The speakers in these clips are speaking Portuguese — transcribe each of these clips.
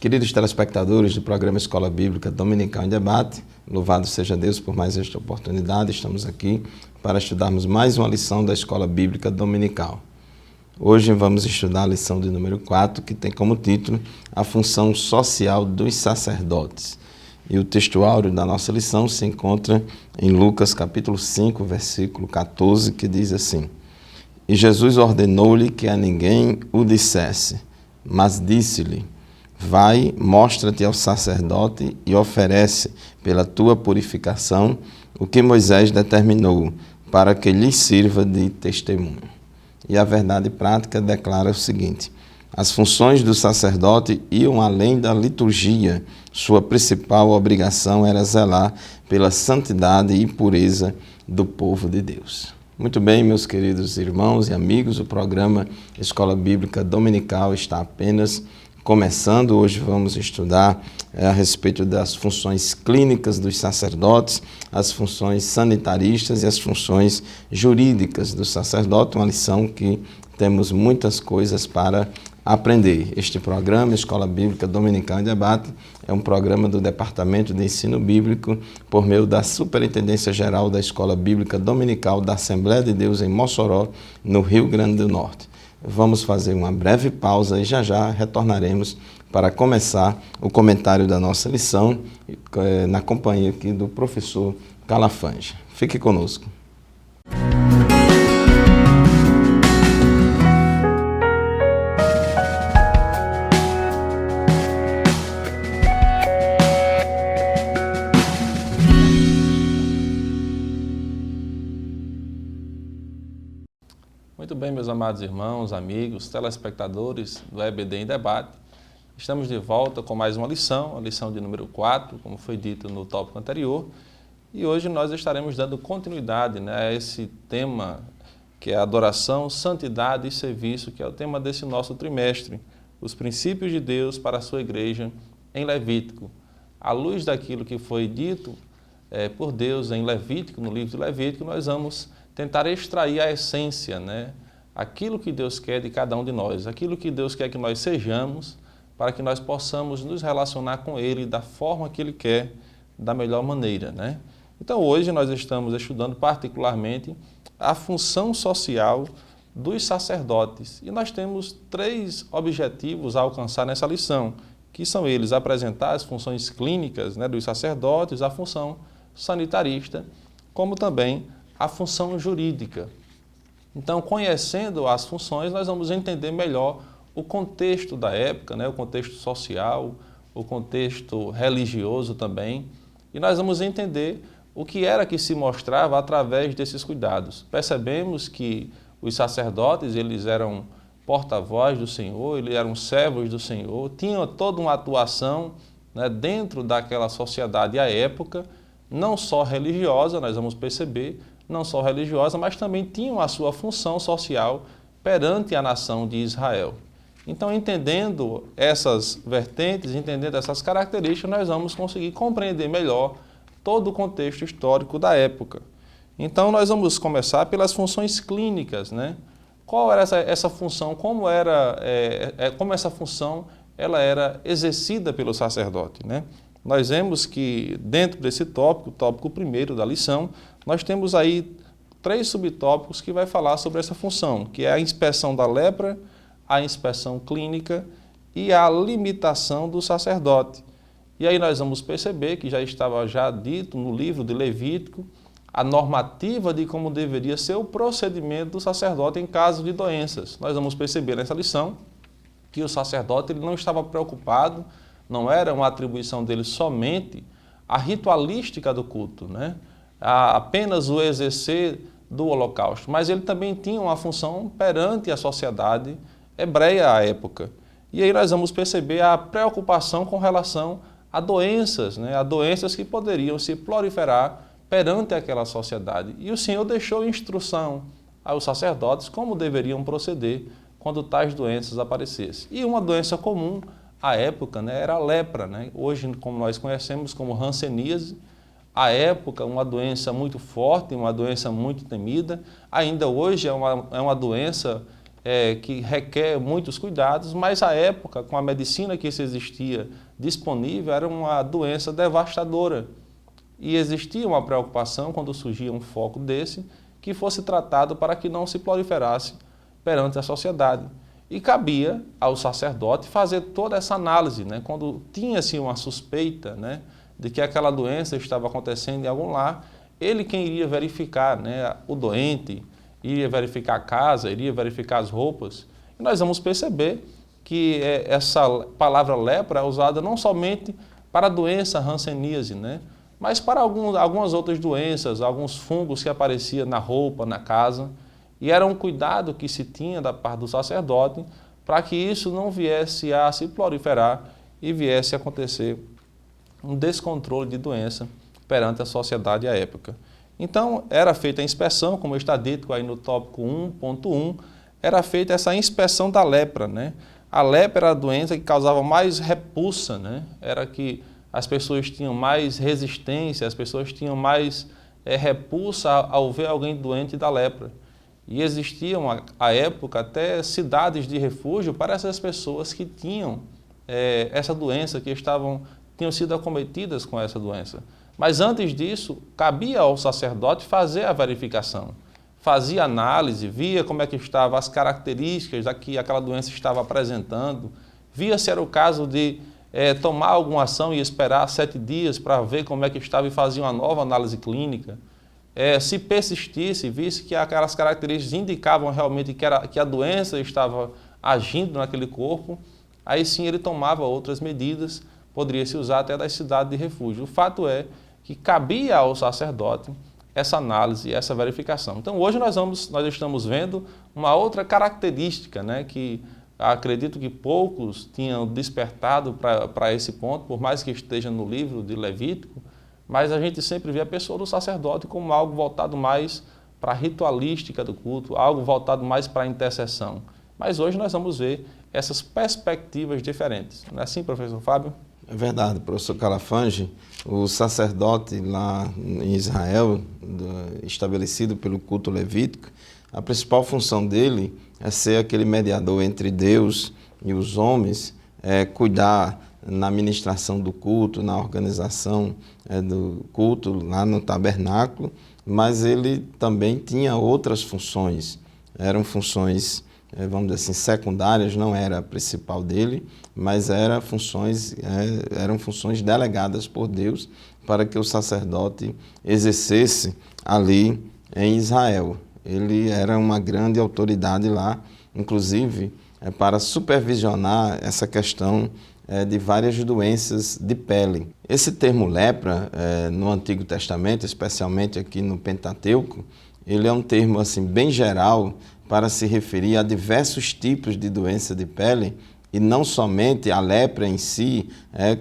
Queridos telespectadores do programa Escola Bíblica Dominical em Debate, louvado seja Deus por mais esta oportunidade. Estamos aqui para estudarmos mais uma lição da Escola Bíblica Dominical. Hoje vamos estudar a lição de número 4, que tem como título A Função Social dos Sacerdotes. E o texto áureo da nossa lição se encontra em Lucas capítulo 5, versículo 14, que diz assim: E Jesus ordenou-lhe que a ninguém o dissesse, mas disse-lhe: Vai, mostra-te ao sacerdote e oferece pela tua purificação o que Moisés determinou, para que lhe sirva de testemunho. E a verdade prática declara o seguinte: as funções do sacerdote iam além da liturgia. Sua principal obrigação era zelar pela santidade e pureza do povo de Deus. Muito bem, meus queridos irmãos e amigos, o programa Escola Bíblica Dominical está apenas começando. Hoje vamos estudar a respeito das funções clínicas dos sacerdotes, as funções sanitaristas e as funções jurídicas do sacerdote, uma lição que temos muitas coisas para aprender. Este programa, Escola Bíblica Dominical em Debate, é um programa do Departamento de Ensino Bíblico por meio da Superintendência Geral da Escola Bíblica Dominical da Assembleia de Deus em Mossoró, no Rio Grande do Norte. Vamos fazer uma breve pausa e já retornaremos para começar o comentário da nossa lição na companhia aqui do professor Calafanja. Fique conosco. Muito bem, meus amados irmãos, amigos, telespectadores do EBD em Debate. Estamos de volta com mais uma lição, a lição de número 4, como foi dito no tópico anterior. E hoje nós estaremos dando continuidade, a esse tema que é adoração, santidade e serviço, que é o tema desse nosso trimestre, os princípios de Deus para a sua igreja em Levítico. À luz daquilo que foi dito por Deus em Levítico, no livro de Levítico, nós vamos tentar extrair a essência, aquilo que Deus quer de cada um de nós, aquilo que Deus quer que nós sejamos, para que nós possamos nos relacionar com Ele da forma que Ele quer, da melhor maneira. Então hoje nós estamos estudando particularmente a função social dos sacerdotes. E nós temos 3 objetivos a alcançar nessa lição, que são eles: apresentar as funções clínicas dos sacerdotes, a função sanitarista, como também a função jurídica. Então, conhecendo as funções, nós vamos entender melhor o contexto da época, o contexto social, o contexto religioso também, e nós vamos entender o que era que se mostrava através desses cuidados. Percebemos que os sacerdotes, eles eram porta-voz do Senhor, eles eram servos do Senhor, tinham toda uma atuação dentro daquela sociedade à época, não só religiosa, nós vamos perceber, não só religiosa, mas também tinham a sua função social perante a nação de Israel. Então, entendendo essas vertentes, entendendo essas características, nós vamos conseguir compreender melhor todo o contexto histórico da época. Então, nós vamos começar pelas funções clínicas, Qual era essa função, como essa função ela era exercida pelo sacerdote, Nós vemos que dentro desse tópico, o tópico primeiro da lição, nós temos aí 3 subtópicos que vai falar sobre essa função, que é a inspeção da lepra, a inspeção clínica e a limitação do sacerdote. E aí nós vamos perceber que já estava dito no livro de Levítico a normativa de como deveria ser o procedimento do sacerdote em caso de doenças. Nós vamos perceber nessa lição que o sacerdote ele não estava preocupado, não era uma atribuição dele somente a ritualística do culto, apenas o exercer do holocausto, mas ele também tinha uma função perante a sociedade hebreia à época. E aí nós vamos perceber a preocupação com relação a doenças, a doenças que poderiam se proliferar perante aquela sociedade. E o Senhor deixou instrução aos sacerdotes como deveriam proceder quando tais doenças aparecessem. E uma doença comum à época era a lepra, Hoje, como nós conhecemos como hanseníase, à época uma doença muito forte, uma doença muito temida, ainda hoje é uma doença que requer muitos cuidados, mas à época, com a medicina que se existia disponível, era uma doença devastadora. E existia uma preocupação, quando surgia um foco desse, que fosse tratado para que não se proliferasse perante a sociedade. E cabia ao sacerdote fazer toda essa análise, né? Quando tinha-se uma suspeita, né, de que aquela doença estava acontecendo em algum lar, ele quem iria verificar, né, o doente, iria verificar a casa, iria verificar as roupas. E nós vamos perceber que essa palavra lepra é usada não somente para a doença hanseníase, né, mas para algumas outras doenças, alguns fungos que apareciam na roupa, na casa. E era um cuidado que se tinha da parte do sacerdote para que isso não viesse a se proliferar e viesse a acontecer um descontrole de doença perante a sociedade à época. Então, era feita a inspeção, como está dito aí no tópico 1.1, era feita essa inspeção da lepra, né? A lepra era a doença que causava mais repulsa, né? Era que as pessoas tinham mais resistência, as pessoas tinham mais repulsa ao ver alguém doente da lepra. E existiam, à época, até cidades de refúgio para essas pessoas que tinham essa doença, que tinham sido acometidas com essa doença. Mas antes disso, cabia ao sacerdote fazer a verificação. Fazia análise, via como é que estavam as características da que aquela doença estava apresentando, via se era o caso de tomar alguma ação e esperar 7 dias para ver como é que estava e fazia uma nova análise clínica. Se persistisse, visse que aquelas características indicavam realmente que a doença estava agindo naquele corpo, aí sim ele tomava outras medidas, poderia se usar até das cidades de refúgio. O fato é que cabia ao sacerdote essa análise, essa verificação. Então hoje nós estamos vendo uma outra característica, né, que acredito que poucos tinham despertado para esse ponto, por mais que esteja no livro de Levítico, mas a gente sempre vê a pessoa do sacerdote como algo voltado mais para a ritualística do culto, algo voltado mais para a intercessão. Mas hoje nós vamos ver essas perspectivas diferentes. Não é assim, professor Fábio? É verdade, professor Calafange. O sacerdote lá em Israel, estabelecido pelo culto levítico, a principal função dele é ser aquele mediador entre Deus e os homens, cuidar na ministração do culto, na organização do culto lá no tabernáculo, mas ele também tinha outras funções. Eram funções, vamos dizer assim, secundárias, não era a principal dele, mas eram funções delegadas por Deus para que o sacerdote exercesse ali em Israel. Ele era uma grande autoridade lá, inclusive para supervisionar essa questão de várias doenças de pele. Esse termo lepra, no Antigo Testamento, especialmente aqui no Pentateuco, ele é um termo assim, bem geral para se referir a diversos tipos de doença de pele e não somente a lepra em si,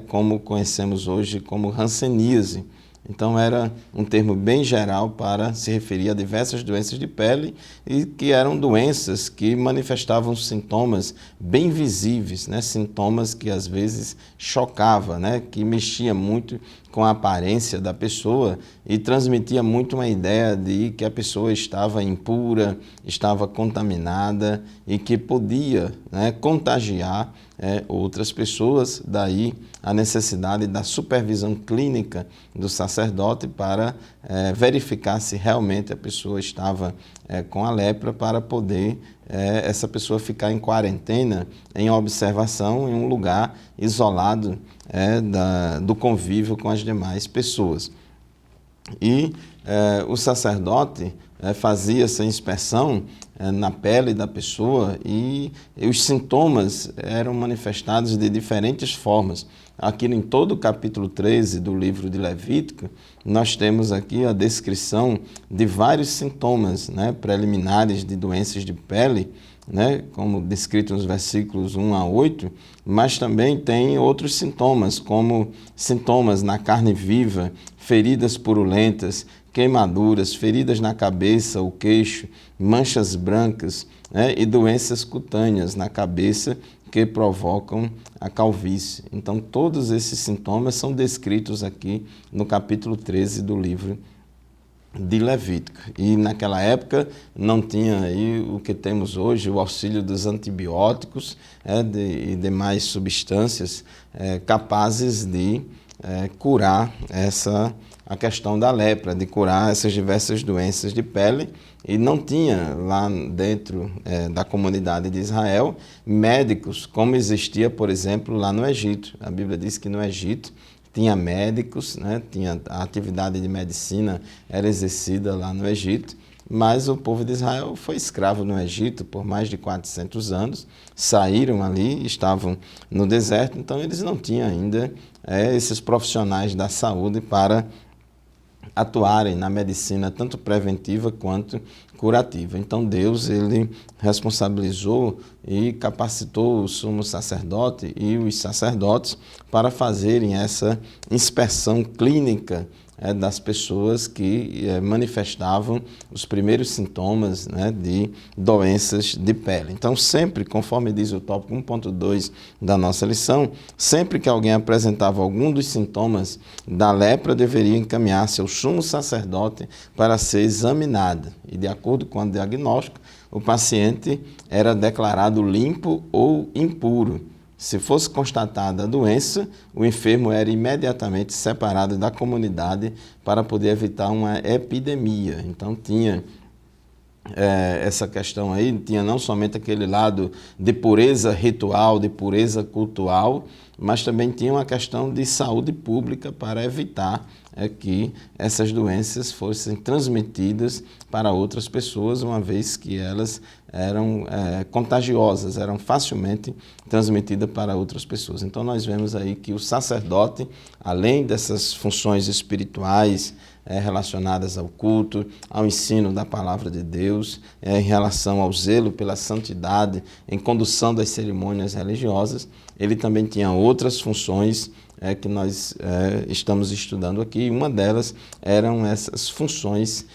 como conhecemos hoje como hanseníase. Então era um termo bem geral para se referir a diversas doenças de pele e que eram doenças que manifestavam sintomas bem visíveis, né? Sintomas que às vezes chocavam, né? Que mexia muito com a aparência da pessoa e transmitia muito uma ideia de que a pessoa estava impura, estava contaminada e que podia, né, contagiar outras pessoas. Daí a necessidade da supervisão clínica do sacerdote para verificar se realmente a pessoa estava com a lepra, para poder essa pessoa ficar em quarentena, em observação, em um lugar isolado do convívio com as demais pessoas. E o sacerdote fazia essa inspeção na pele da pessoa e os sintomas eram manifestados de diferentes formas. Aqui em todo o capítulo 13 do livro de Levítico, nós temos aqui a descrição de vários sintomas, né, preliminares de doenças de pele, né, como descrito nos versículos 1 a 8, mas também tem outros sintomas, como sintomas na carne viva, feridas purulentas, queimaduras, feridas na cabeça, o queixo, manchas brancas, né, e doenças cutâneas na cabeça que provocam a calvície. Então, todos esses sintomas são descritos aqui no capítulo 13 do livro de Levítico. E naquela época não tinha aí o que temos hoje, o auxílio dos antibióticos e demais substâncias capazes de curar a questão da lepra, de curar essas diversas doenças de pele. E não tinha lá dentro da comunidade de Israel médicos, como existia, por exemplo, lá no Egito. A Bíblia diz que no Egito tinha médicos, tinha a atividade de medicina era exercida lá no Egito, mas o povo de Israel foi escravo no Egito por mais de 400 anos, saíram ali, estavam no deserto, então eles não tinham ainda esses profissionais da saúde para atuarem na medicina tanto preventiva quanto curativa. Então Deus ele responsabilizou e capacitou o sumo sacerdote e os sacerdotes para fazerem essa inspeção clínica das pessoas que manifestavam os primeiros sintomas de doenças de pele. Então, sempre, conforme diz o tópico 1.2 da nossa lição, sempre que alguém apresentava algum dos sintomas da lepra, deveria encaminhar-se ao sumo sacerdote para ser examinado. E, de acordo com o diagnóstico, o paciente era declarado limpo ou impuro. Se fosse constatada a doença, o enfermo era imediatamente separado da comunidade para poder evitar uma epidemia. Então tinha essa questão aí, tinha não somente aquele lado de pureza ritual, de pureza cultural, mas também tinha uma questão de saúde pública para evitar que essas doenças fossem transmitidas para outras pessoas, uma vez que elas eram contagiosas, eram facilmente transmitidas para outras pessoas. Então nós vemos aí que o sacerdote, além dessas funções espirituais relacionadas ao culto, ao ensino da palavra de Deus, em relação ao zelo pela santidade, em condução das cerimônias religiosas, ele também tinha outras funções que nós estamos estudando aqui. Uma delas eram essas funções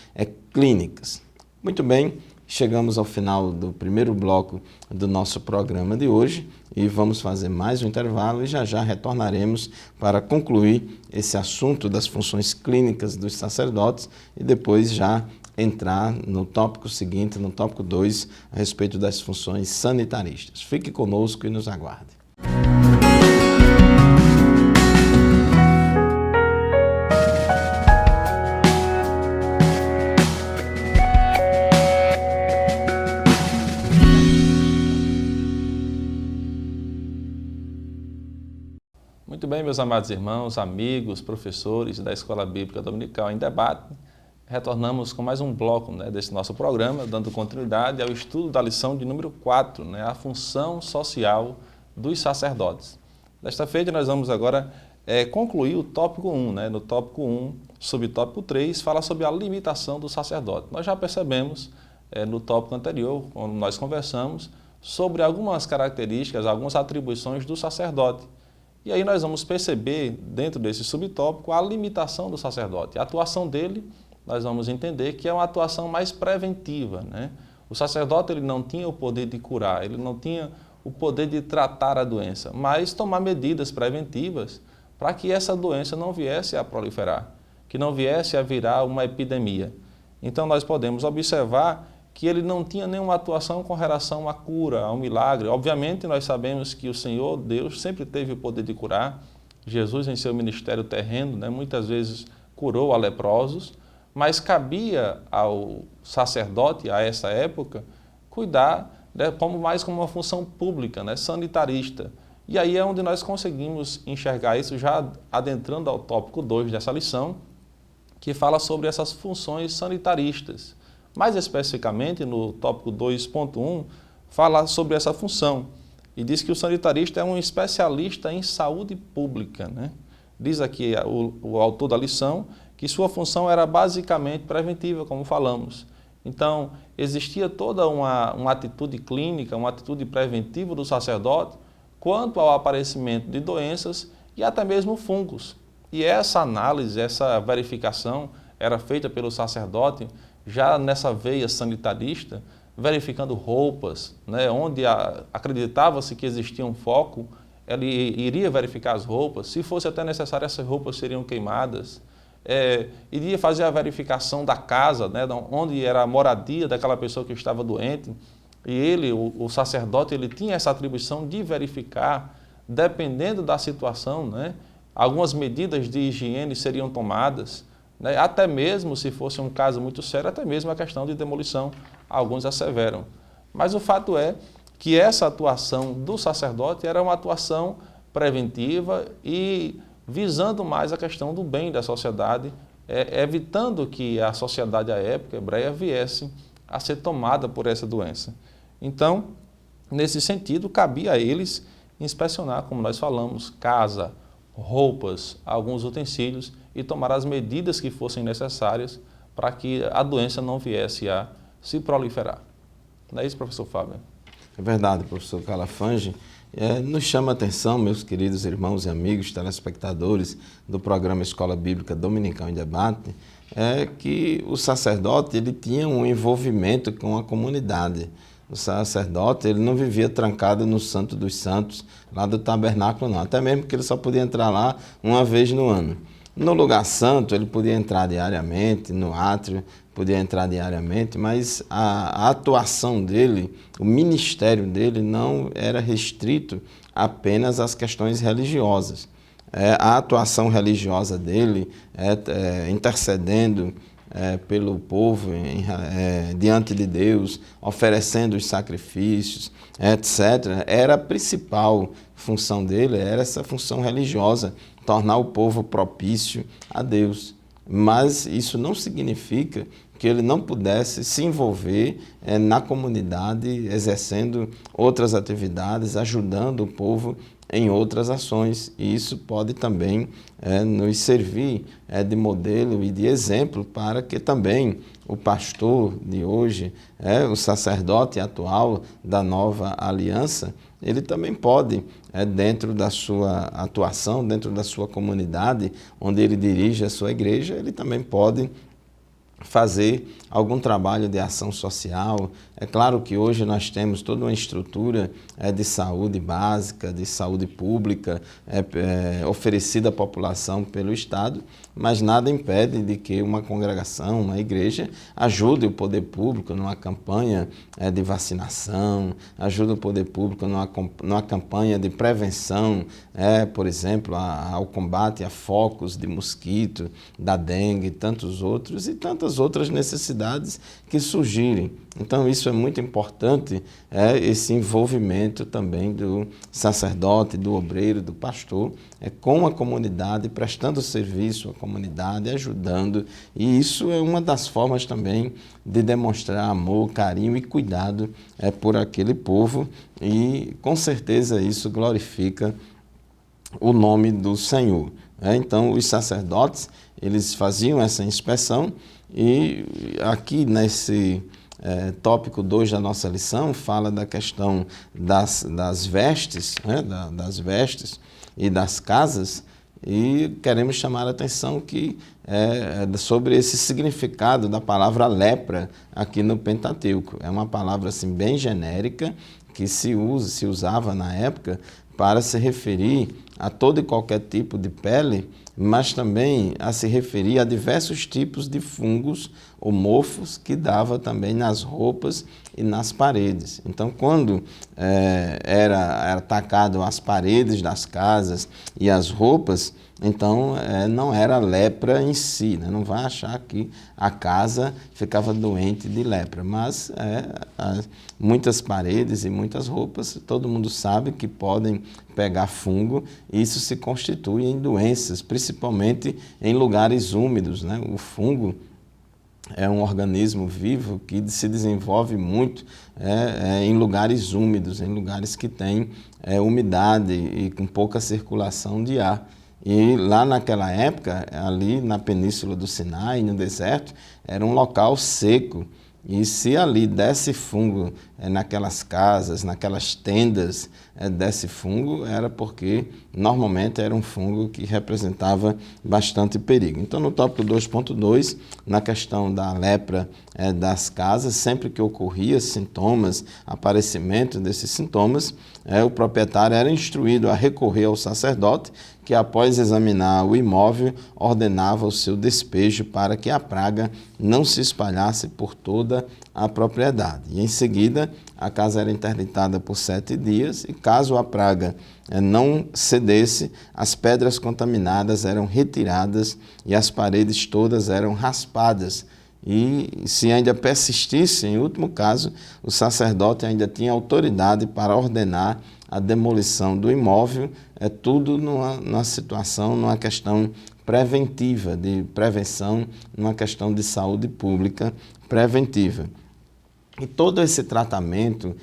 clínicas. Muito bem, chegamos ao final do primeiro bloco do nosso programa de hoje e vamos fazer mais um intervalo e já retornaremos para concluir esse assunto das funções clínicas dos sacerdotes e depois já entrar no tópico seguinte, no tópico 2, a respeito das funções sanitaristas. Fique conosco e nos aguarde. Muito bem, meus amados irmãos, amigos, professores da Escola Bíblica Dominical em Debate, retornamos com mais um bloco desse nosso programa, dando continuidade ao estudo da lição de número 4, a função social dos sacerdotes. Desta feita, nós vamos agora concluir o tópico 1. No tópico 1, subtópico 3, fala sobre a limitação do sacerdote. Nós já percebemos no tópico anterior, quando nós conversamos, sobre algumas características, algumas atribuições do sacerdote. E aí nós vamos perceber, dentro desse subtópico, a limitação do sacerdote. A atuação dele, nós vamos entender que é uma atuação mais preventiva. O sacerdote ele não tinha o poder de curar, ele não tinha o poder de tratar a doença, mas tomar medidas preventivas para que essa doença não viesse a proliferar, que não viesse a virar uma epidemia. Então nós podemos observar que ele não tinha nenhuma atuação com relação à cura, ao milagre. Obviamente, nós sabemos que o Senhor, Deus, sempre teve o poder de curar. Jesus, em seu ministério terreno, muitas vezes curou a leprosos, mas cabia ao sacerdote, a essa época, cuidar mais como uma função pública, sanitarista. E aí é onde nós conseguimos enxergar isso, já adentrando ao tópico 2 dessa lição, que fala sobre essas funções sanitaristas. Mais especificamente, no tópico 2.1, fala sobre essa função e diz que o sanitarista é um especialista em saúde pública. Diz aqui o autor da lição que sua função era basicamente preventiva, como falamos. Então, existia toda uma atitude clínica, uma atitude preventiva do sacerdote quanto ao aparecimento de doenças e até mesmo fungos. E essa análise, essa verificação era feita pelo sacerdote já nessa veia sanitarista, verificando roupas, onde acreditava-se que existia um foco, ele iria verificar as roupas, se fosse até necessário, essas roupas seriam queimadas. iria fazer a verificação da casa, né, onde era a moradia daquela pessoa que estava doente, e ele, o sacerdote, ele tinha essa atribuição de verificar, dependendo da situação, né, algumas medidas de higiene seriam tomadas, né, até mesmo se fosse um caso muito sério, até mesmo a questão de demolição, alguns asseveram. Mas o fato é que essa atuação do sacerdote era uma atuação preventiva e visando mais a questão do bem da sociedade, evitando que a sociedade à época hebreia viesse a ser tomada por essa doença. Então, nesse sentido, cabia a eles inspecionar, como nós falamos, casa, roupas, alguns utensílios e tomar as medidas que fossem necessárias para que a doença não viesse a se proliferar. Não é isso, professor Fábio? É verdade, professor Calafange. Nos chama a atenção, meus queridos irmãos e amigos, telespectadores do programa Escola Bíblica Dominical em Debate, que o sacerdote ele tinha um envolvimento com a comunidade. O sacerdote ele não vivia trancado no Santo dos Santos, lá do tabernáculo não, até mesmo que ele só podia entrar lá uma vez no ano. No lugar santo ele podia entrar diariamente, no átrio podia entrar diariamente, mas a atuação dele, o ministério dele não era restrito apenas às questões religiosas. A atuação religiosa dele, intercedendo pelo povo diante de Deus, oferecendo os sacrifícios, etc., era a principal função dele, era essa função religiosa, tornar o povo propício a Deus. Mas isso não significa que ele não pudesse se envolver na comunidade, exercendo outras atividades, ajudando o povo em outras ações. E isso pode também nos servir de modelo e de exemplo para que também o pastor de hoje, o sacerdote atual da nova aliança, ele também pode, dentro da sua atuação, dentro da sua comunidade, onde ele dirige a sua igreja, ele também pode fazer algum trabalho de ação social. É claro que hoje nós temos toda uma estrutura de saúde básica, de saúde pública, oferecida à população pelo Estado, mas nada impede de que uma congregação, uma igreja, ajude o poder público numa campanha de vacinação, ajude o poder público numa campanha de prevenção, por exemplo, ao combate a focos de mosquito, da dengue e tantos outros, e tantas outras necessidades que surgirem. Então isso é muito importante, esse envolvimento também do sacerdote, do obreiro, do pastor, com a comunidade, prestando serviço à comunidade, ajudando, e isso é uma das formas também de demonstrar amor, carinho e cuidado por aquele povo, e com certeza isso glorifica o nome do Senhor. Então os sacerdotes, eles faziam essa inspeção, e aqui nesse tópico 2 da nossa lição fala da questão das vestes, das vestes e das casas, e queremos chamar a atenção que sobre esse significado da palavra lepra aqui no Pentateuco. É uma palavra assim, bem genérica que se usava na época para se referir a todo e qualquer tipo de pele, mas também a se referir a diversos tipos de fungos ou mofos que dava também nas roupas e nas paredes. Então, quando era atacado as paredes das casas e as roupas, então não era lepra em si, né? Não vai achar que a casa ficava doente de lepra, mas muitas paredes e muitas roupas, todo mundo sabe que podem pegar fungo, e isso se constitui em doenças, principalmente em lugares úmidos, né? O fungo é um organismo vivo que se desenvolve muito em lugares úmidos, em lugares que têm umidade e com pouca circulação de ar. E lá naquela época, ali na Península do Sinai, no deserto, era um local seco. E se ali desse fungo naquelas casas, naquelas tendas desse fungo, era porque normalmente era um fungo que representava bastante perigo. Então, no tópico 2.2, na questão da lepra das casas, sempre que ocorria sintomas, aparecimento desses sintomas, o proprietário era instruído a recorrer ao sacerdote, que após examinar o imóvel, ordenava o seu despejo para que a praga não se espalhasse por toda a propriedade. E em seguida, a casa era interditada por 7 dias e caso a praga não cedesse, as pedras contaminadas eram retiradas e as paredes todas eram raspadas. E se ainda persistisse, em último caso, o sacerdote ainda tinha autoridade para ordenar a demolição do imóvel, tudo numa situação, numa questão preventiva, de prevenção, numa questão de saúde pública preventiva. E todo esse tratamento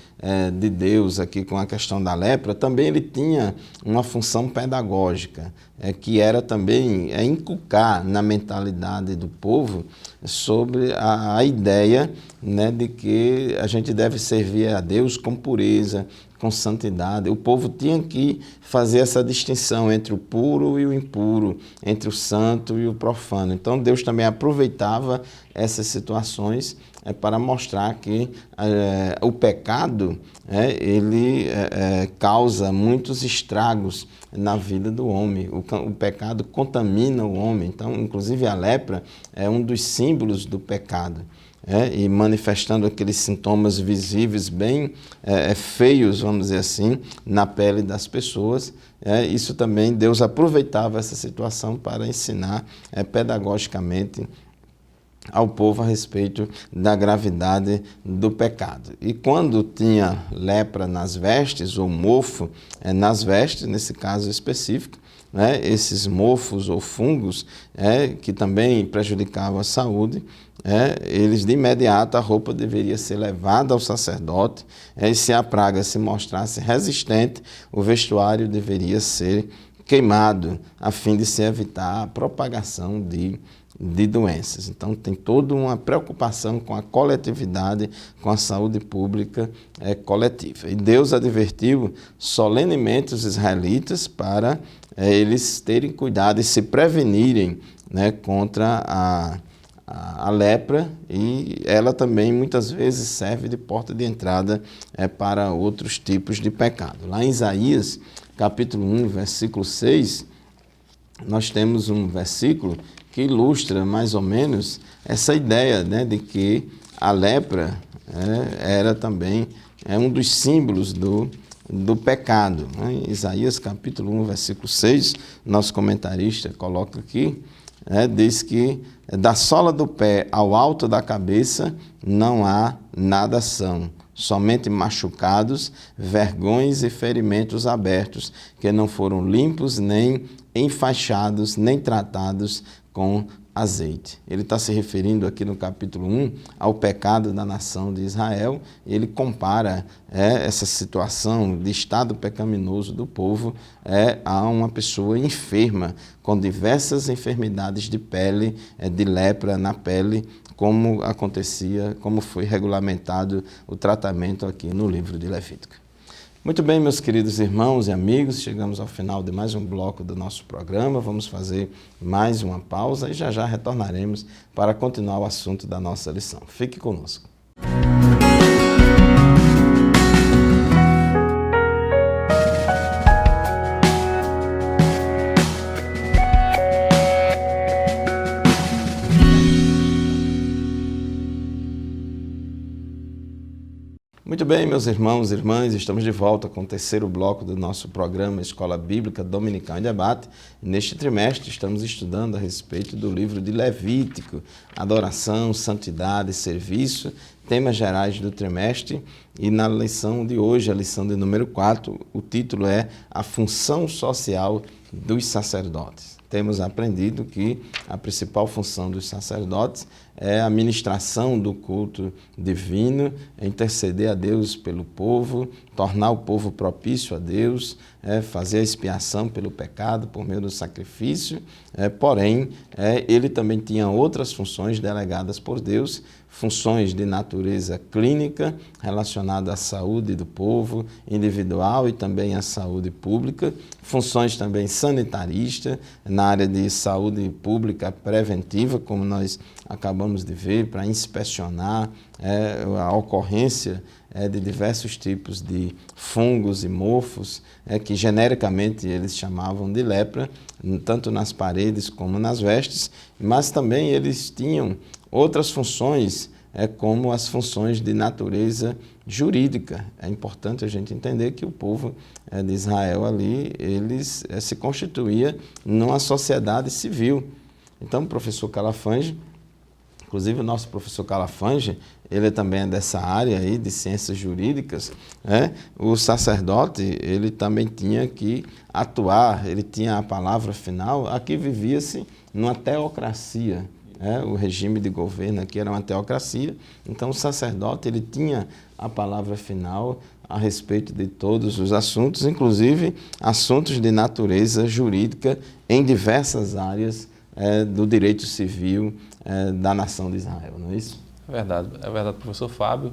de Deus aqui com a questão da lepra, também ele tinha uma função pedagógica, que era também inculcar na mentalidade do povo sobre a ideia, né, de que a gente deve servir a Deus com pureza, com santidade. O povo tinha que fazer essa distinção entre o puro e o impuro, entre o santo e o profano. Então Deus também aproveitava essas situações para mostrar que o pecado ele causa muitos estragos na vida do homem. O pecado contamina o homem. Então, inclusive a lepra é um dos símbolos do pecado. E manifestando aqueles sintomas visíveis bem feios, vamos dizer assim, na pele das pessoas. Isso também, Deus aproveitava essa situação para ensinar pedagogicamente ao povo a respeito da gravidade do pecado. E quando tinha lepra nas vestes, ou mofo nas vestes, nesse caso específico, esses mofos ou fungos que também prejudicavam a saúde, eles de imediato a roupa deveria ser levada ao sacerdote, e se a praga se mostrasse resistente, o vestuário deveria ser queimado, a fim de se evitar a propagação de doenças. Então tem toda uma preocupação com a coletividade, com a saúde pública coletiva. E Deus advertiu solenemente os israelitas para eles terem cuidado e se prevenirem, contra a lepra, e ela também muitas vezes serve de porta de entrada para outros tipos de pecado. Lá em Isaías, capítulo 1, versículo 6, nós temos um versículo que ilustra mais ou menos essa ideia, de que a lepra era também um dos símbolos do pecado. Em Isaías capítulo 1, versículo 6, nosso comentarista coloca aqui, diz que da sola do pé ao alto da cabeça não há nada são, somente machucados, vergões e ferimentos abertos, que não foram limpos, nem enfaixados, nem tratados com azeite. Ele está se referindo aqui no capítulo 1 ao pecado da nação de Israel. Ele compara essa situação de estado pecaminoso do povo a uma pessoa enferma, com diversas enfermidades de pele, de lepra na pele, como acontecia, como foi regulamentado o tratamento aqui no livro de Levítico. Muito bem, meus queridos irmãos e amigos, chegamos ao final de mais um bloco do nosso programa. Vamos fazer mais uma pausa e já já retornaremos para continuar o assunto da nossa lição. Fique conosco. Muito bem, meus irmãos e irmãs, estamos de volta com o terceiro bloco do nosso programa Escola Bíblica Dominical em Debate. Neste trimestre estamos estudando a respeito do livro de Levítico, adoração, santidade, serviço, temas gerais do trimestre. E na lição de hoje, a lição de número 4, o título é A Função Social dos Sacerdotes. Temos aprendido que a principal função dos sacerdotes é a ministração do culto divino, interceder a Deus pelo povo, tornar o povo propício a Deus, fazer a expiação pelo pecado por meio do sacrifício, porém, ele também tinha outras funções delegadas por Deus, funções de natureza clínica, relacionadas à saúde do povo individual e também à saúde pública, funções também sanitaristas, na área de saúde pública preventiva, como nós acabamos de ver, para inspecionar a ocorrência de diversos tipos de fungos e mofos, que genericamente eles chamavam de lepra, tanto nas paredes como nas vestes, mas também eles tinham outras funções, como as funções de natureza jurídica. É importante a gente entender que o povo de Israel ali, eles se constituía numa sociedade civil. Então, o professor Calafange, inclusive o nosso professor Calafange, ele também é dessa área aí de ciências jurídicas, o sacerdote, ele também tinha que atuar, ele tinha a palavra final. Aqui vivia-se numa teocracia, o regime de governo aqui era uma teocracia, então o sacerdote ele tinha a palavra final a respeito de todos os assuntos, inclusive assuntos de natureza jurídica em diversas áreas do direito civil da nação de Israel, não é isso? É verdade, professor Fábio.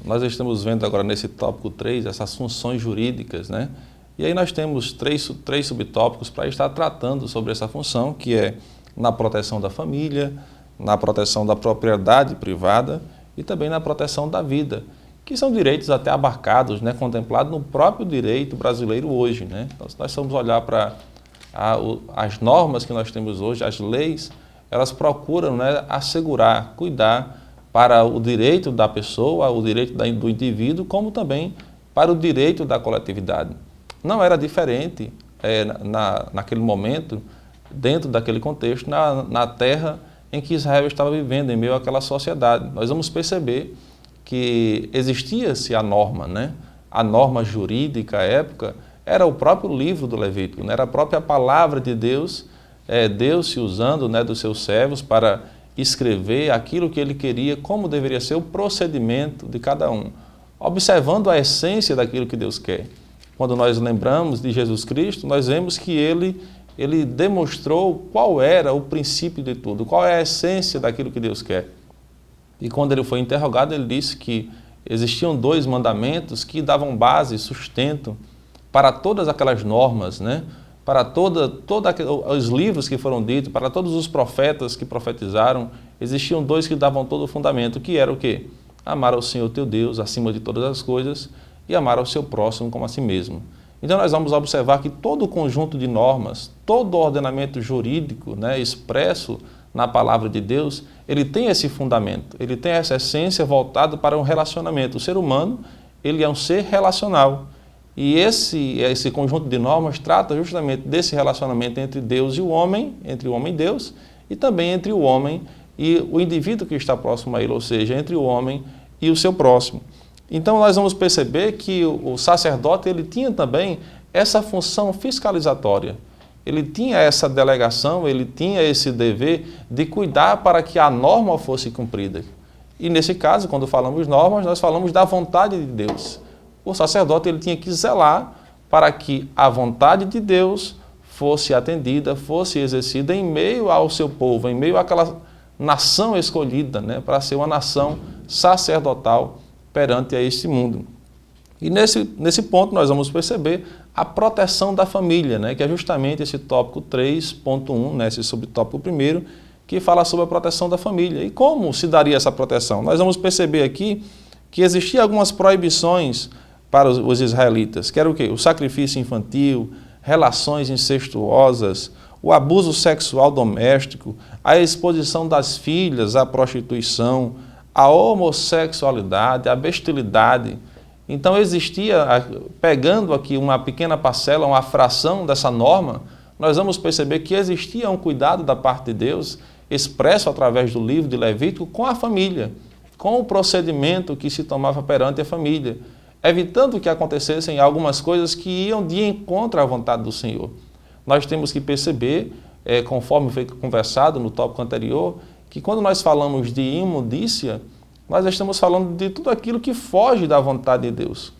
Nós estamos vendo agora nesse tópico 3 essas funções jurídicas, né? E aí nós temos três subtópicos para estar tratando sobre essa função, que é na proteção da família, na proteção da propriedade privada e também na proteção da vida, que são direitos até abarcados, né, contemplados no próprio direito brasileiro hoje, né? Então, se nós formos olhar para as normas que nós temos hoje, as leis, elas procuram, né, assegurar, cuidar para o direito da pessoa, o direito do indivíduo, como também para o direito da coletividade. Não era diferente naquele momento, dentro daquele contexto, na terra em que Israel estava vivendo, em meio àquela sociedade. Nós vamos perceber que existia-se a norma, né? A norma jurídica à época era o próprio livro do Levítico, né? Era a própria palavra de Deus, Deus se usando, né, dos seus servos para escrever aquilo que ele queria, como deveria ser o procedimento de cada um, observando a essência daquilo que Deus quer. Quando nós lembramos de Jesus Cristo, nós vemos que ele demonstrou qual era o princípio de tudo, qual é a essência daquilo que Deus quer. E quando ele foi interrogado, ele disse que existiam 2 mandamentos que davam base, sustento para todas aquelas normas, né? Para todos os livros que foram ditos, para todos os profetas que profetizaram, existiam 2 que davam todo o fundamento, que era o quê? Amar ao Senhor teu Deus acima de todas as coisas e amar ao seu próximo como a si mesmo. Então nós vamos observar que todo o conjunto de normas, todo o ordenamento jurídico, né, expresso na palavra de Deus, ele tem esse fundamento, ele tem essa essência voltada para um relacionamento. O ser humano, ele é um ser relacional. E esse conjunto de normas trata justamente desse relacionamento entre Deus e o homem, entre o homem e Deus, e também entre o homem e o indivíduo que está próximo a ele, ou seja, entre o homem e o seu próximo. Então nós vamos perceber que o sacerdote ele tinha também essa função fiscalizatória. Ele tinha essa delegação, ele tinha esse dever de cuidar para que a norma fosse cumprida. E nesse caso, quando falamos normas, nós falamos da vontade de Deus. O sacerdote ele tinha que zelar para que a vontade de Deus fosse atendida, fosse exercida em meio ao seu povo, em meio àquela nação escolhida, né, para ser uma nação sacerdotal perante a este mundo. E nesse ponto nós vamos perceber a proteção da família, né, que é justamente esse tópico 3.1, né, esse subtópico primeiro, que fala sobre a proteção da família. E como se daria essa proteção? Nós vamos perceber aqui que existiam algumas proibições para os israelitas, que era o quê? O sacrifício infantil, relações incestuosas, o abuso sexual doméstico, a exposição das filhas à prostituição, a homossexualidade, a bestialidade. Então existia, pegando aqui uma pequena parcela, uma fração dessa norma, nós vamos perceber que existia um cuidado da parte de Deus, expresso através do livro de Levítico, com a família, com o procedimento que se tomava perante a família, evitando que acontecessem algumas coisas que iam de encontro à vontade do Senhor. Nós temos que perceber, conforme foi conversado no tópico anterior, que quando nós falamos de imundícia, nós estamos falando de tudo aquilo que foge da vontade de Deus.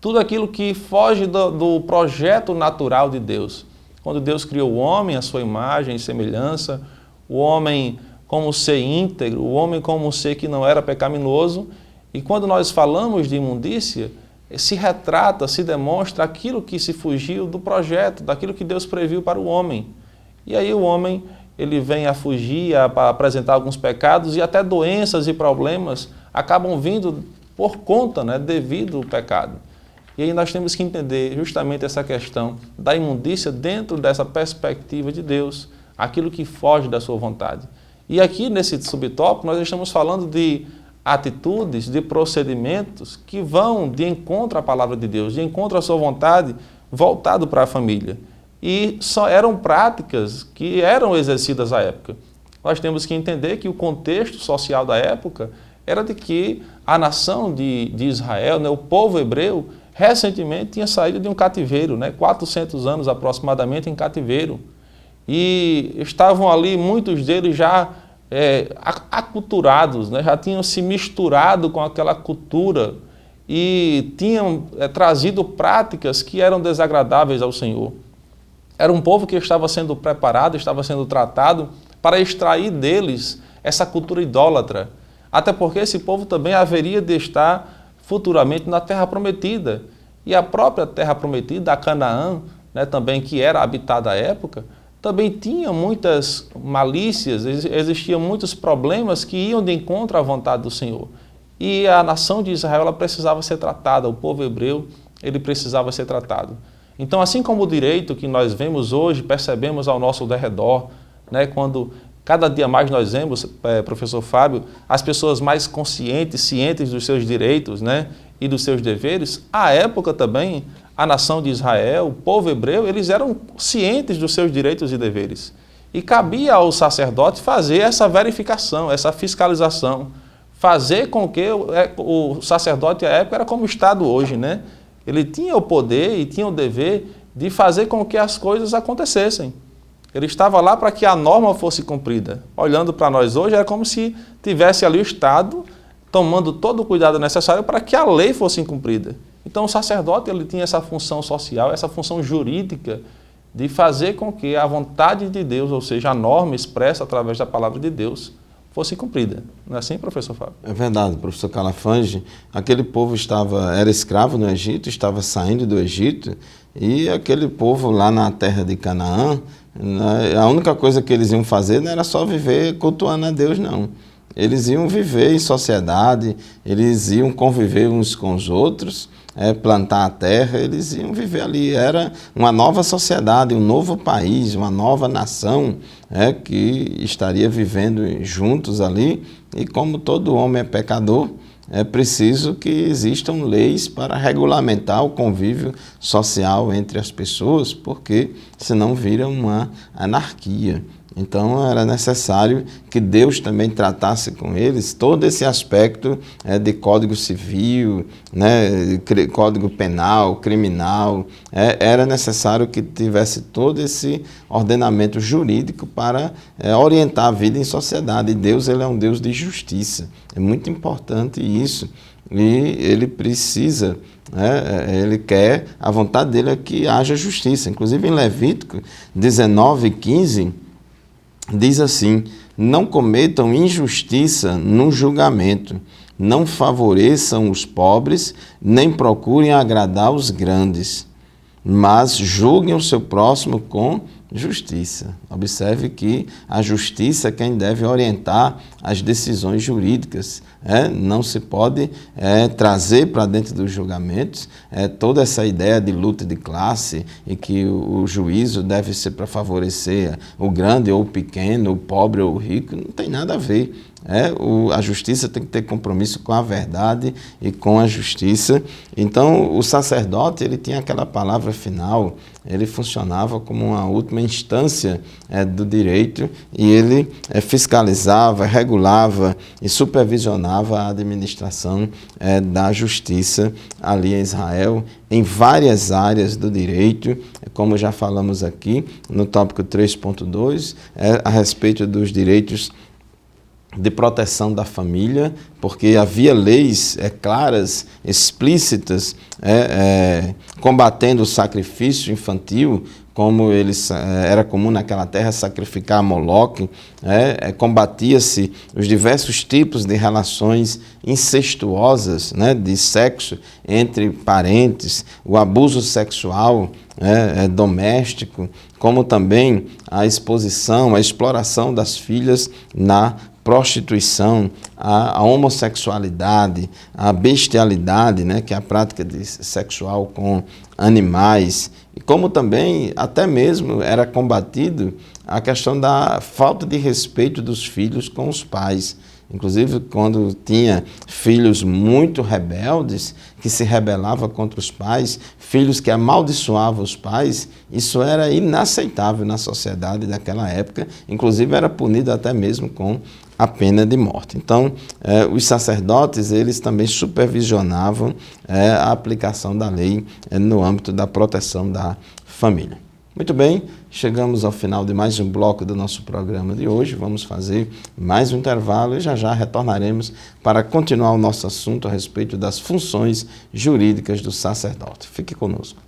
tudo aquilo que foge do projeto natural de Deus. Quando Deus criou o homem, à sua imagem e semelhança, o homem como ser íntegro, o homem como ser que não era pecaminoso, e quando nós falamos de imundícia, se retrata, se demonstra aquilo que se fugiu do projeto, daquilo que Deus previu para o homem. E aí o homem, ele vem a fugir, a apresentar alguns pecados, e até doenças e problemas acabam vindo por conta, devido ao pecado. E aí nós temos que entender justamente essa questão da imundícia dentro dessa perspectiva de Deus, aquilo que foge da sua vontade. E aqui nesse subtópico nós estamos falando de atitudes, de procedimentos que vão de encontro à palavra de Deus, de encontro à sua vontade, voltado para a família. E só eram práticas que eram exercidas à época. Nós temos que entender que o contexto social da época era de que a nação de Israel, o povo hebreu, recentemente tinha saído de um cativeiro, 400 anos aproximadamente em cativeiro. E estavam ali, muitos deles já aculturados, já tinham se misturado com aquela cultura e tinham trazido práticas que eram desagradáveis ao Senhor. Era um povo que estava sendo preparado, estava sendo tratado para extrair deles essa cultura idólatra. Até porque esse povo também haveria de estar futuramente na Terra Prometida. E a própria Terra Prometida, a Canaã, também que era habitada à época, também tinha muitas malícias, existiam muitos problemas que iam de encontro à vontade do Senhor. E a nação de Israel ela precisava ser tratada, o povo hebreu ele precisava ser tratado. Então, assim como o direito que nós vemos hoje, percebemos ao nosso derredor, quando cada dia mais nós vemos, professor Fábio, as pessoas mais conscientes, cientes dos seus direitos e dos seus deveres, à época também, a nação de Israel, o povo hebreu, eles eram cientes dos seus direitos e deveres. E cabia ao sacerdote fazer essa verificação, essa fiscalização, fazer com que o sacerdote à época era como o Estado hoje, Ele tinha o poder e tinha o dever de fazer com que as coisas acontecessem. Ele estava lá para que a norma fosse cumprida. Olhando para nós hoje, era como se tivesse ali o Estado tomando todo o cuidado necessário para que a lei fosse cumprida. Então, o sacerdote ele tinha essa função social, essa função jurídica de fazer com que a vontade de Deus, ou seja, a norma expressa através da palavra de Deus, fosse cumprida. Não é assim, professor Fábio? É verdade, professor Calafange. Aquele povo era escravo no Egito, estava saindo do Egito, e aquele povo lá na terra de Canaã, a única coisa que eles iam fazer não era só viver cultuando a Deus, não. Eles iam viver em sociedade, eles iam conviver uns com os outros, plantar a terra, eles iam viver ali. Era uma nova sociedade, um novo país, uma nova nação que estaria vivendo juntos ali. E como todo homem é pecador, é preciso que existam leis para regulamentar o convívio social entre as pessoas, porque senão vira uma anarquia. Então, era necessário que Deus também tratasse com eles todo esse aspecto de código civil, código penal, criminal. Era necessário que tivesse todo esse ordenamento jurídico para orientar a vida em sociedade. E Deus ele é um Deus de justiça. É muito importante isso. E ele precisa, ele quer, a vontade dele é que haja justiça. Inclusive, em Levítico 19:15, diz assim: não cometam injustiça no julgamento, não favoreçam os pobres, nem procurem agradar os grandes, mas julguem o seu próximo com justiça. Observe que a justiça é quem deve orientar as decisões jurídicas. Não se pode trazer para dentro dos julgamentos toda essa ideia de luta de classe e que o juízo deve ser para favorecer o grande ou o pequeno, o pobre ou o rico. Não tem nada a ver. A justiça tem que ter compromisso com a verdade e com a justiça. Então, o sacerdote ele tinha aquela palavra final, ele funcionava como uma última instância do direito e ele fiscalizava, regulava e supervisionava a administração da justiça ali em Israel, em várias áreas do direito, como já falamos aqui no tópico 3.2, a respeito dos direitos de proteção da família, porque havia leis claras, explícitas, combatendo o sacrifício infantil, como era comum naquela terra sacrificar a Moloque, combatia-se os diversos tipos de relações incestuosas, de sexo entre parentes, o abuso sexual doméstico, como também a exposição, a exploração das filhas na prostituição, a homossexualidade, a bestialidade, que é a prática sexual com animais, e como também até mesmo era combatido a questão da falta de respeito dos filhos com os pais. Inclusive, quando tinha filhos muito rebeldes, que se rebelavam contra os pais, filhos que amaldiçoavam os pais, isso era inaceitável na sociedade daquela época, inclusive era punido até mesmo com a pena de morte. Então, os sacerdotes, eles também supervisionavam a aplicação da lei no âmbito da proteção da família. Muito bem, chegamos ao final de mais um bloco do nosso programa de hoje. Vamos fazer mais um intervalo e já retornaremos para continuar o nosso assunto a respeito das funções jurídicas do sacerdote. Fique conosco.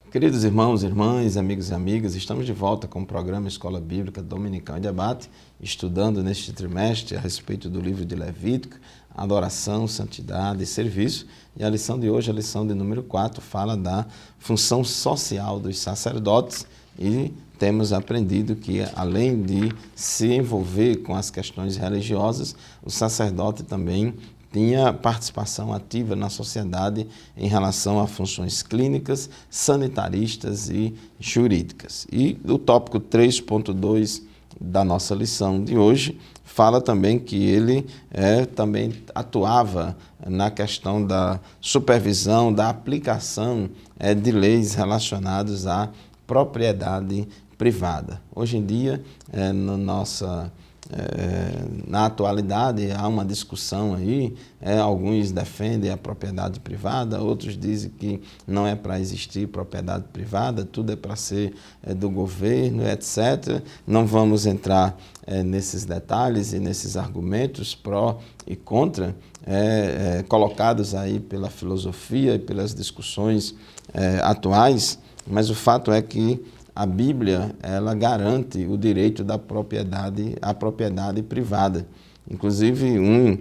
Queridos irmãos, irmãs, amigos e amigas, estamos de volta com o programa Escola Bíblica Dominical em Debate, estudando neste trimestre a respeito do livro de Levítico, adoração, santidade e serviço. E a lição de hoje, a lição de número 4, fala da função social dos sacerdotes e temos aprendido que, além de se envolver com as questões religiosas, o sacerdote também tinha participação ativa na sociedade em relação a funções clínicas, sanitaristas e jurídicas. E o tópico 3.2 da nossa lição de hoje fala também que ele também atuava na questão da supervisão, da aplicação de leis relacionadas à propriedade privada. Hoje em dia, na atualidade, há uma discussão aí, alguns defendem a propriedade privada, outros dizem que não é para existir propriedade privada, tudo é para ser do governo, etc. Não vamos entrar nesses detalhes e nesses argumentos pró e contra, colocados aí pela filosofia e pelas discussões atuais, mas o fato é que a Bíblia, ela garante o direito à propriedade privada. Inclusive, um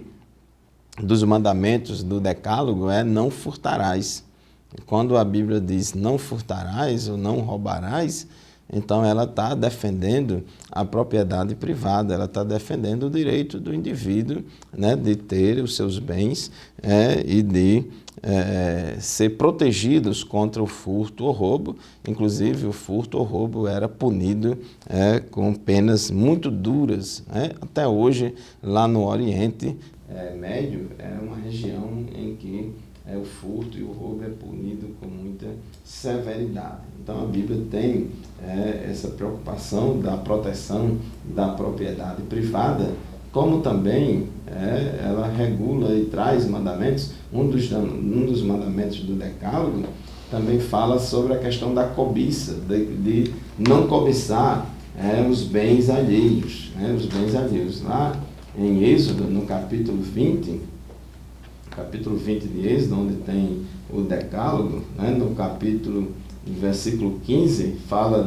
dos mandamentos do Decálogo é não furtarás. Quando a Bíblia diz não furtarás ou não roubarás, então ela está defendendo a propriedade privada, ela está defendendo o direito do indivíduo, de ter os seus bens e de ser protegidos contra o furto ou roubo. Inclusive, o furto ou roubo era punido com penas muito duras. Até hoje, lá no Oriente Médio, é uma região em que o furto e o roubo é punido com muita severidade. Então, a Bíblia tem essa preocupação da proteção da propriedade privada, como também ela regula e traz mandamentos. Um dos mandamentos do Decálogo também fala sobre a questão da cobiça, de não cobiçar os bens alheios. Lá em Êxodo, no capítulo 20 de Êxodo, onde tem o Decálogo, no versículo 15, fala,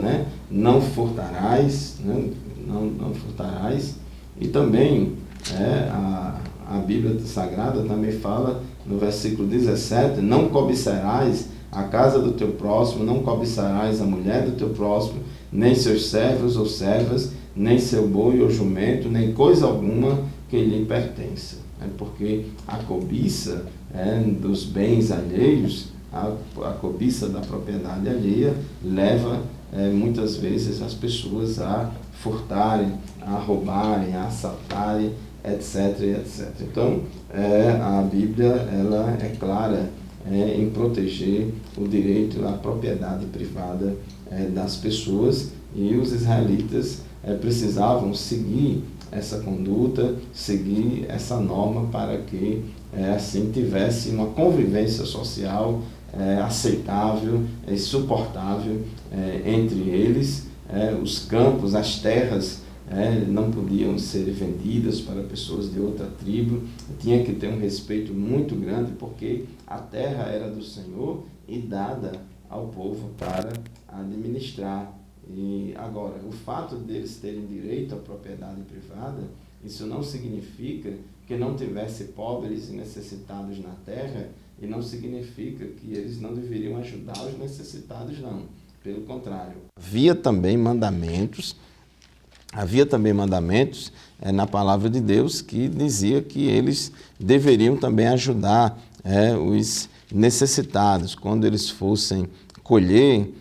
não furtarás, não furtarás. E também a Bíblia Sagrada também fala no versículo 17, não cobiçarás a casa do teu próximo, não cobiçarás a mulher do teu próximo, nem seus servos ou servas, nem seu boi ou jumento, nem coisa alguma que lhe pertença. Porque a cobiça dos bens alheios, a cobiça da propriedade alheia, leva muitas vezes as pessoas a furtarem, a roubarem, a assaltarem, etc, etc. Então, a Bíblia ela é clara em proteger o direito à propriedade privada das pessoas, e os israelitas precisavam seguir essa conduta, seguir essa norma para que assim tivesse uma convivência social aceitável e suportável entre eles. Os campos, as terras não podiam ser vendidas para pessoas de outra tribo, tinha que ter um respeito muito grande, porque a terra era do Senhor e dada ao povo para administrar. E agora, o fato deles terem direito à propriedade privada, isso não significa que não tivesse pobres e necessitados na terra, e não significa que eles não deveriam ajudar os necessitados, não. Pelo contrário. Havia também mandamentos na palavra de Deus que dizia que eles deveriam também ajudar os necessitados. Quando eles fossem colher,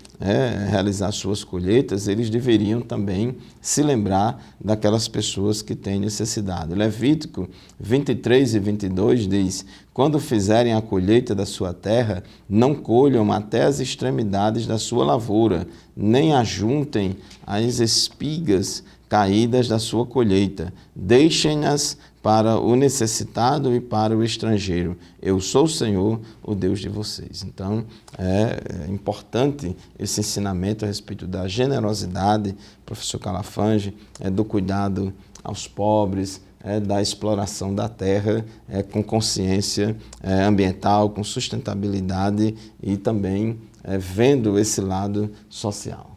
realizar suas colheitas, eles deveriam também se lembrar daquelas pessoas que têm necessidade. Levítico 23 e 22 diz: quando fizerem a colheita da sua terra, não colham até as extremidades da sua lavoura, nem ajuntem as espigas caídas da sua colheita. Deixem-nas para o necessitado e para o estrangeiro. Eu sou o Senhor, o Deus de vocês. Então, é importante esse ensinamento a respeito da generosidade, professor Calafange, do cuidado aos pobres, da exploração da terra com consciência ambiental, com sustentabilidade e também vendo esse lado social.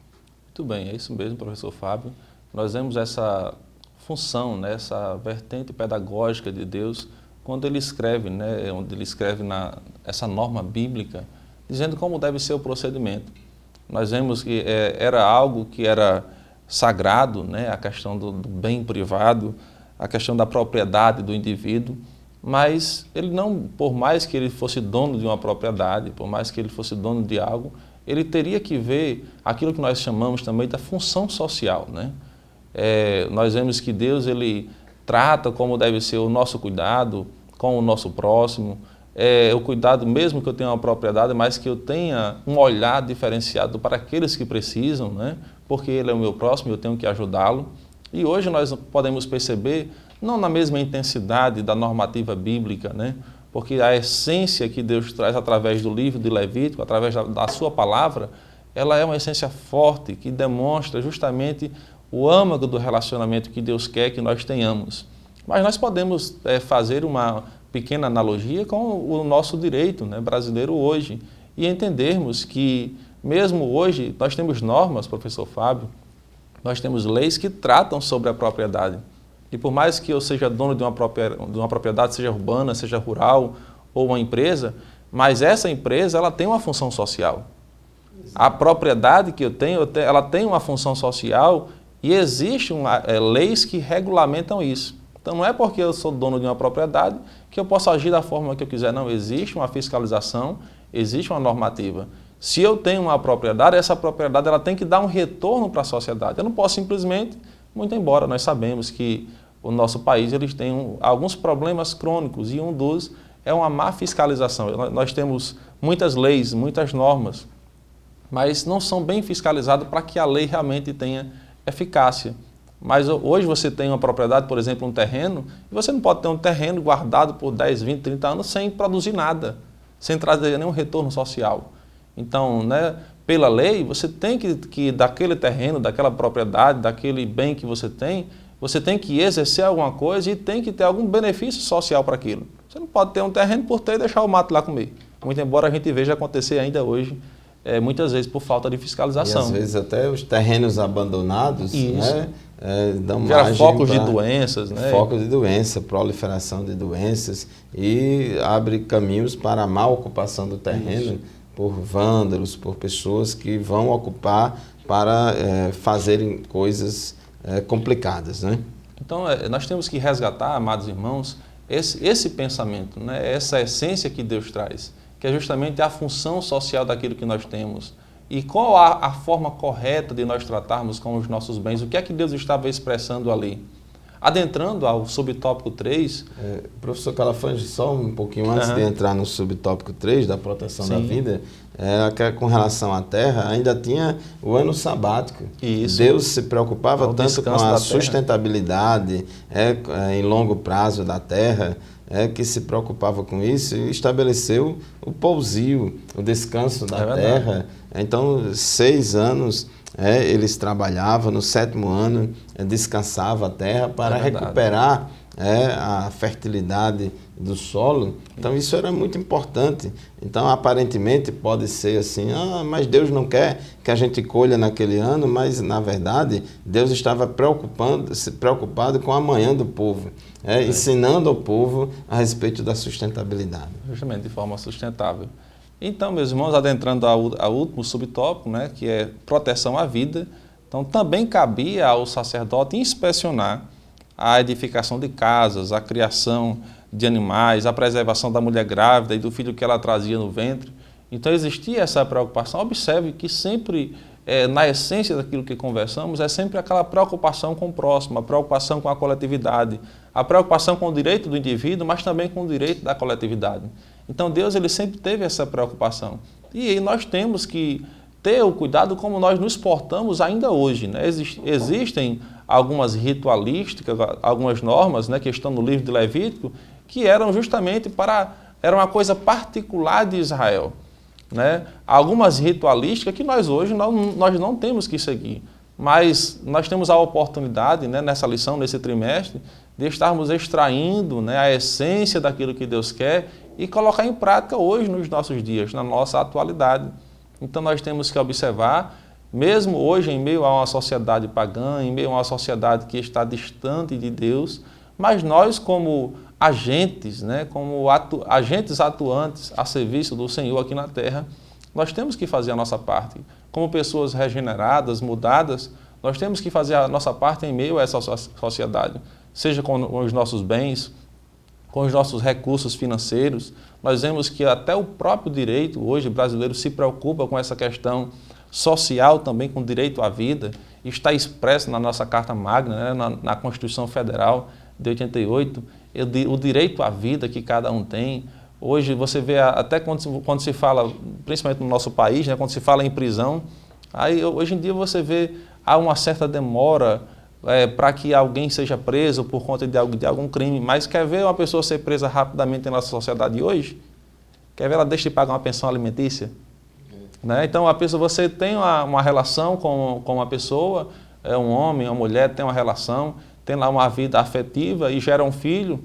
Muito bem, é isso mesmo, professor Fábio. Nós vemos essa função, né, essa vertente pedagógica de Deus quando ele escreve, onde ele escreve essa norma bíblica, dizendo como deve ser o procedimento. Nós vemos que era algo que era sagrado, a questão do bem privado, a questão da propriedade do indivíduo, mas ele não, por mais que ele fosse dono de uma propriedade, por mais que ele fosse dono de algo, ele teria que ver aquilo que nós chamamos também da função social, nós vemos que Deus ele trata como deve ser o nosso cuidado com o nosso próximo, o cuidado mesmo que eu tenha uma propriedade, mas que eu tenha um olhar diferenciado para aqueles que precisam, porque ele é o meu próximo e eu tenho que ajudá-lo. E hoje nós podemos perceber, não na mesma intensidade da normativa bíblica, porque a essência que Deus traz através do livro de Levítico, através da sua palavra, ela é uma essência forte que demonstra justamente o âmago do relacionamento que Deus quer que nós tenhamos. Mas nós podemos fazer uma pequena analogia com o nosso direito brasileiro hoje e entendermos que, mesmo hoje, nós temos normas, professor Fábio, nós temos leis que tratam sobre a propriedade. E por mais que eu seja dono de uma propriedade, seja urbana, seja rural ou uma empresa, mas essa empresa ela tem uma função social. A propriedade que eu tenho, ela tem uma função social e existem leis que regulamentam isso. Então não é porque eu sou dono de uma propriedade que eu posso agir da forma que eu quiser. Não, existe uma fiscalização, existe uma normativa. Se eu tenho uma propriedade, essa propriedade ela tem que dar um retorno para a sociedade. Eu não posso simplesmente, muito embora nós sabemos que o nosso país eles tem alguns problemas crônicos e um dos é uma má fiscalização. Nós temos muitas leis, muitas normas, mas não são bem fiscalizadas para que a lei realmente tenha eficácia. Mas hoje você tem uma propriedade, por exemplo, um terreno, e você não pode ter um terreno guardado por 10, 20, 30 anos sem produzir nada, sem trazer nenhum retorno social. Então, pela lei, você tem que daquele terreno, daquela propriedade, daquele bem que você tem que exercer alguma coisa e tem que ter algum benefício social para aquilo. Você não pode ter um terreno por ter e deixar o mato lá comer. Muito embora a gente veja acontecer ainda hoje, muitas vezes por falta de fiscalização. E às vezes até os terrenos abandonados, dão gera margem focos de doenças, focos de doença, proliferação de doenças e abre caminhos para a má ocupação do terreno por vândalos, por pessoas que vão ocupar para fazerem coisas complicadas, Então nós temos que resgatar, amados irmãos, esse pensamento, essa essência que Deus traz, que é justamente a função social daquilo que nós temos. E qual a forma correta de nós tratarmos com os nossos bens? O que é que Deus estava expressando ali? adentrando ao subtópico 3. Professor Calafrange, só um pouquinho antes de entrar no subtópico 3, da proteção da vida, com relação à terra, ainda tinha o ano sabático. Isso. Deus se preocupava tanto com a sustentabilidade em longo prazo da terra, que se preocupava com isso e estabeleceu o pousio, o descanso da terra. Então, 6 anos eles trabalhavam, no 7º ano descansava a terra para recuperar a fertilidade do solo. Então isso era muito importante. Então aparentemente pode ser assim, mas Deus não quer que a gente colha naquele ano, mas na verdade Deus estava preocupado com o amanhã do povo, ensinando ao povo a respeito da sustentabilidade. Justamente, de forma sustentável. Então, meus irmãos, adentrando ao último subtópico, né, que é proteção à vida, então também cabia ao sacerdote inspecionar a edificação de casas, a criação de animais, a preservação da mulher grávida e do filho que ela trazia no ventre. Então existia essa preocupação. Observe que sempre, na essência daquilo que conversamos, é sempre aquela preocupação com o próximo, a preocupação com a coletividade, a preocupação com o direito do indivíduo, mas também com o direito da coletividade. Então Deus ele sempre teve essa preocupação. E nós temos que ter o cuidado como nós nos portamos ainda hoje, né? Existem algumas ritualísticas, algumas normas, né, que estão no livro de Levítico, que eram justamente era uma coisa particular de Israel, né? Algumas ritualísticas que nós hoje nós não temos que seguir, mas nós temos a oportunidade, né, nessa lição, nesse trimestre, de estarmos extraindo, né, a essência daquilo que Deus quer e colocar em prática hoje nos nossos dias, na nossa atualidade. Então nós temos que observar, mesmo hoje em meio a uma sociedade pagã, em meio a uma sociedade que está distante de Deus, mas nós como agentes, né, como agentes atuantes a serviço do Senhor aqui na terra, nós temos que fazer a nossa parte. Como pessoas regeneradas, mudadas, nós temos que fazer a nossa parte em meio a essa sociedade, seja com os nossos bens, com os nossos recursos financeiros. Nós vemos que até o próprio direito, hoje, brasileiro, se preocupa com essa questão social também, com o direito à vida. Está expresso na nossa Carta Magna, né, na Constituição Federal de 88, o direito à vida que cada um tem. Hoje você vê, até quando se fala, principalmente no nosso país, né, quando se fala em prisão, aí hoje em dia você vê, há uma certa demora para que alguém seja preso por conta de algum crime, mas quer ver uma pessoa ser presa rapidamente na nossa sociedade hoje? Quer ver ela deixar de pagar uma pensão alimentícia? Né? Então, você tem uma relação com uma pessoa, um homem, uma mulher, tem uma relação, tem lá uma vida afetiva e gera um filho,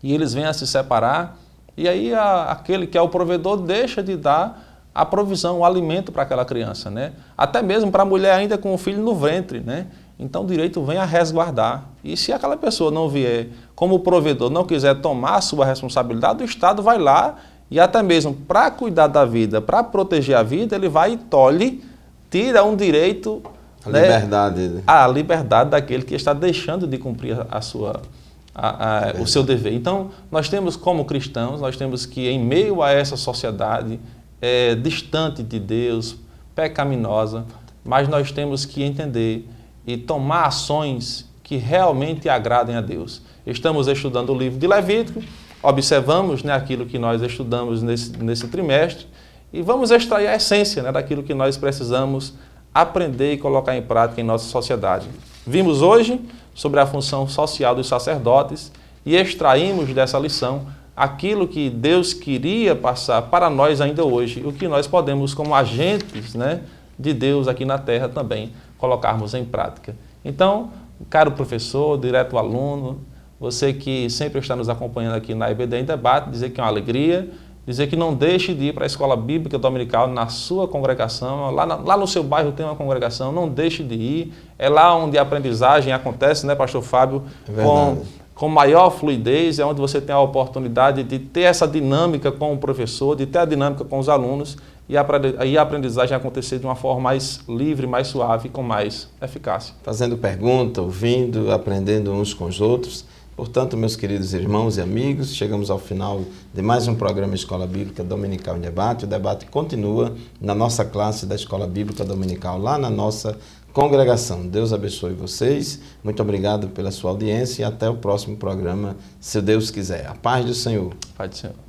e eles vêm a se separar, e aí aquele que é o provedor deixa de dar a provisão, o alimento para aquela criança, né? Até mesmo para a mulher ainda com o filho no ventre, né? Então o direito vem a resguardar. E se aquela pessoa não vier como provedor, não quiser tomar a sua responsabilidade, o Estado vai lá e até mesmo para cuidar da vida, para proteger a vida, ele vai e tolhe, tira um direito, a liberdade daquele que está deixando de cumprir o seu dever. Então nós temos como cristãos, nós temos que em meio a essa sociedade distante de Deus, pecaminosa, mas nós temos que entender e tomar ações que realmente agradem a Deus. Estamos estudando o livro de Levítico, observamos, né, aquilo que nós estudamos nesse trimestre e vamos extrair a essência, né, daquilo que nós precisamos aprender e colocar em prática em nossa sociedade. Vimos hoje sobre a função social dos sacerdotes e extraímos dessa lição aquilo que Deus queria passar para nós ainda hoje, o que nós podemos, como agentes, né, de Deus aqui na terra também, colocarmos em prática. Então, caro professor, direto aluno, você que sempre está nos acompanhando aqui na EBD em Debate, dizer que é uma alegria, dizer que não deixe de ir para a Escola Bíblica Dominical na sua congregação, lá no seu bairro tem uma congregação, não deixe de ir, é lá onde a aprendizagem acontece, né, pastor Fábio, com maior fluidez, é onde você tem a oportunidade de ter essa dinâmica com o professor, de ter a dinâmica com os alunos e a aprendizagem acontecer de uma forma mais livre, mais suave e com mais eficácia. Fazendo pergunta, ouvindo, aprendendo uns com os outros. Portanto, meus queridos irmãos e amigos, chegamos ao final de mais um programa Escola Bíblica Dominical em Debate. O debate continua na nossa classe da Escola Bíblica Dominical, lá na nossa congregação. Deus abençoe vocês. Muito obrigado pela sua audiência e até o próximo programa, se Deus quiser. A paz do Senhor. Paz do Senhor.